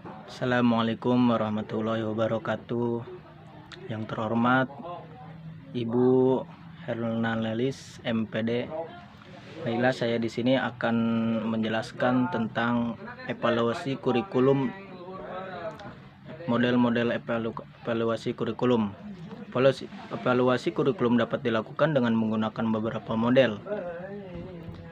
Assalamualaikum warahmatullahi wabarakatuh. Yang terhormat Ibu Herlina Lelis, MPD. Baiklah, saya di sini akan menjelaskan tentang evaluasi kurikulum, model-model evaluasi kurikulum. Evaluasi kurikulum dapat dilakukan dengan menggunakan beberapa model.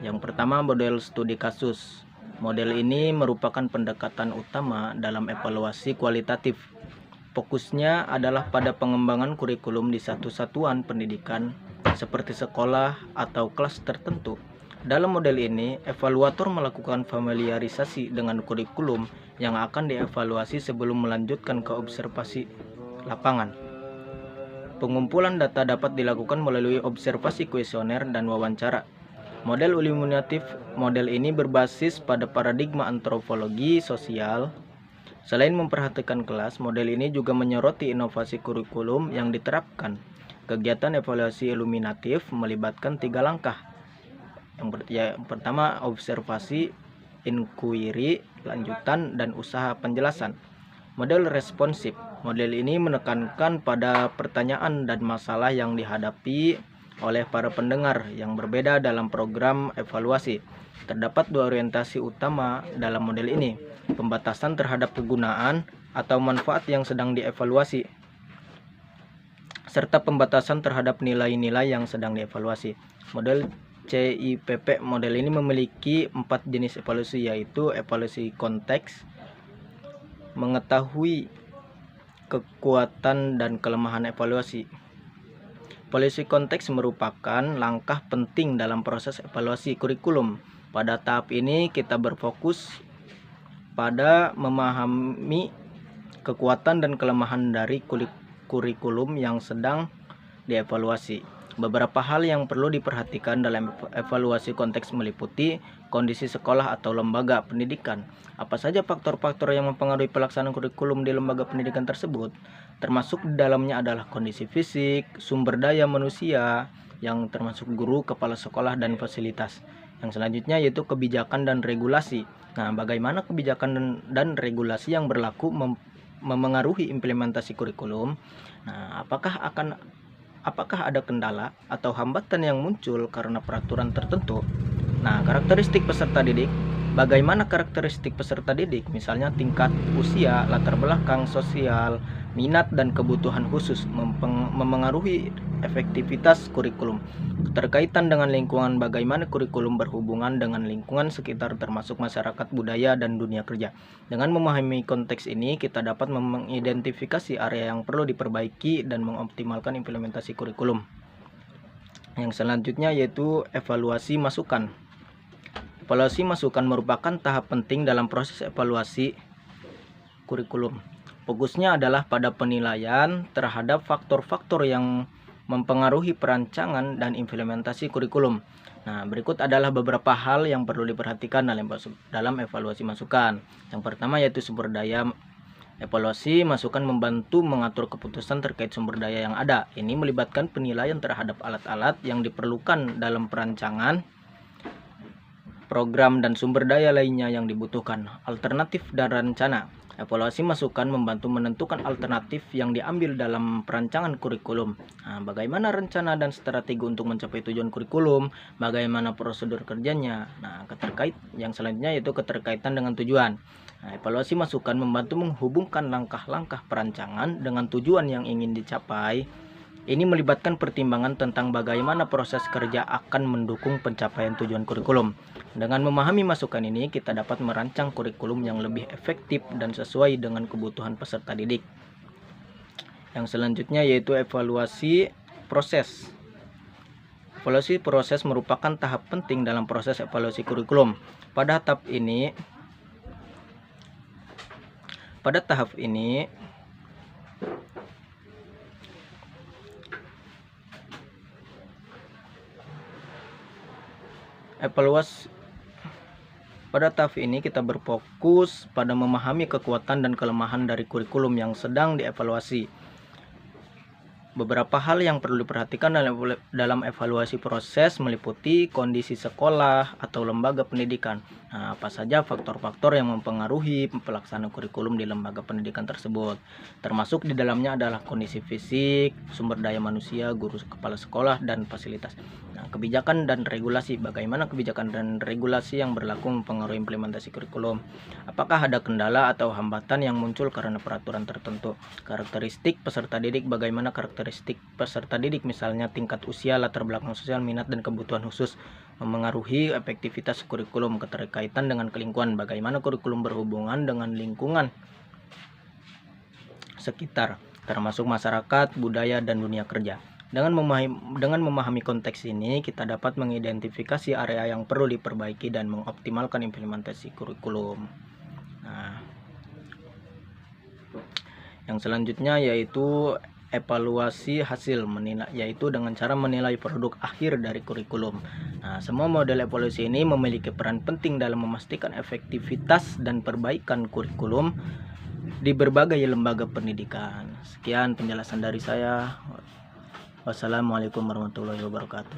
Yang pertama, model studi kasus. Model ini merupakan pendekatan utama dalam evaluasi kualitatif. Fokusnya adalah pada pengembangan kurikulum di satu satuan pendidikan seperti sekolah atau kelas tertentu. Dalam model ini, evaluator melakukan familiarisasi dengan kurikulum yang akan dievaluasi sebelum melanjutkan ke observasi lapangan. Pengumpulan data dapat dilakukan melalui observasi kuesioner dan wawancara. Model eliminatif model ini berbasis pada paradigma antropologi sosial. Selain memperhatikan kelas, model ini juga menyoroti inovasi kurikulum yang diterapkan. Kegiatan evaluasi eliminatif melibatkan 3 langkah. Yang pertama, observasi, inquiry, lanjutan, dan usaha penjelasan. Model responsif. Model ini menekankan pada pertanyaan dan masalah yang dihadapi oleh para pendengar yang berbeda dalam program evaluasi. Terdapat 2 orientasi utama dalam model ini: pembatasan terhadap kegunaan atau manfaat yang sedang dievaluasi, serta pembatasan terhadap nilai-nilai yang sedang dievaluasi. Model CIPP model ini memiliki 4 jenis evaluasi, yaitu evaluasi konteks, mengetahui kekuatan dan kelemahan evaluasi. Evaluasi konteks merupakan langkah penting dalam proses evaluasi kurikulum. Pada tahap ini kita berfokus pada memahami kekuatan dan kelemahan dari kurikulum yang sedang dievaluasi. Beberapa hal yang perlu diperhatikan dalam evaluasi konteks meliputi kondisi sekolah atau lembaga pendidikan. Apa saja faktor-faktor yang mempengaruhi pelaksanaan kurikulum di lembaga pendidikan tersebut? Termasuk di dalamnya adalah kondisi fisik, sumber daya manusia, yang termasuk guru, kepala sekolah, dan fasilitas. Yang selanjutnya yaitu kebijakan dan regulasi. Nah, bagaimana kebijakan dan regulasi yang berlaku memengaruhi implementasi kurikulum? Nah, apakah ada kendala atau hambatan yang muncul karena peraturan tertentu? Nah, karakteristik peserta didik. Bagaimana karakteristik peserta didik? Misalnya tingkat usia, latar belakang sosial, minat dan kebutuhan khusus memengaruhi efektivitas kurikulum. Keterkaitan dengan lingkungan. Bagaimana kurikulum berhubungan dengan lingkungan sekitar termasuk masyarakat, budaya, dan dunia kerja. Dengan memahami konteks ini, kita dapat mengidentifikasi area yang perlu diperbaiki dan mengoptimalkan implementasi kurikulum. Yang selanjutnya yaitu evaluasi masukan. Evaluasi masukan merupakan tahap penting dalam proses evaluasi kurikulum. Fokusnya adalah pada penilaian terhadap faktor-faktor yang mempengaruhi perancangan dan implementasi kurikulum. Nah, berikut adalah beberapa hal yang perlu diperhatikan dalam evaluasi masukan. Yang pertama yaitu sumber daya. Evaluasi masukan membantu mengatur keputusan terkait sumber daya yang ada. Ini melibatkan penilaian terhadap alat-alat yang diperlukan dalam perancangan program dan sumber daya lainnya yang dibutuhkan. Alternatif dan rencana. Evaluasi masukan membantu menentukan alternatif yang diambil dalam perancangan kurikulum. Nah, bagaimana rencana dan strategi untuk mencapai tujuan kurikulum, bagaimana prosedur kerjanya. Nah, yang selanjutnya yaitu keterkaitan dengan tujuan. Nah, evaluasi masukan membantu menghubungkan langkah-langkah perancangan dengan tujuan yang ingin dicapai. Ini melibatkan pertimbangan tentang bagaimana proses kerja akan mendukung pencapaian tujuan kurikulum. Dengan memahami masukan ini, kita dapat merancang kurikulum yang lebih efektif dan sesuai dengan kebutuhan peserta didik. Yang selanjutnya yaitu evaluasi proses. Evaluasi proses merupakan tahap penting dalam proses evaluasi kurikulum. Pada tahap ini kita berfokus pada memahami kekuatan dan kelemahan dari kurikulum yang sedang dievaluasi. Beberapa hal yang perlu diperhatikan dalam evaluasi proses meliputi kondisi sekolah atau lembaga pendidikan. Nah, apa saja faktor-faktor yang mempengaruhi pelaksanaan kurikulum di lembaga pendidikan tersebut? Termasuk di dalamnya adalah kondisi fisik, sumber daya manusia, guru, kepala sekolah, dan fasilitas. Nah, kebijakan dan regulasi. Bagaimana kebijakan dan regulasi yang berlaku mempengaruhi implementasi kurikulum? Apakah ada kendala atau hambatan yang muncul karena peraturan tertentu? Karakteristik peserta didik. Bagaimana karakteristik peserta didik, misalnya tingkat usia, latar belakang sosial, minat, dan kebutuhan khusus memengaruhi efektivitas kurikulum. Keterkaitan dengan lingkungan. Bagaimana kurikulum berhubungan dengan lingkungan sekitar, termasuk masyarakat, budaya, dan dunia kerja. Dengan memahami konteks ini, kita dapat mengidentifikasi area yang perlu diperbaiki dan mengoptimalkan implementasi kurikulum. Nah, yang selanjutnya yaitu evaluasi hasil, yaitu dengan cara menilai produk akhir dari kurikulum. Nah, semua model evaluasi ini memiliki peran penting dalam memastikan efektivitas dan perbaikan kurikulum di berbagai lembaga pendidikan. Sekian penjelasan dari saya. Wassalamualaikum warahmatullahi wabarakatuh.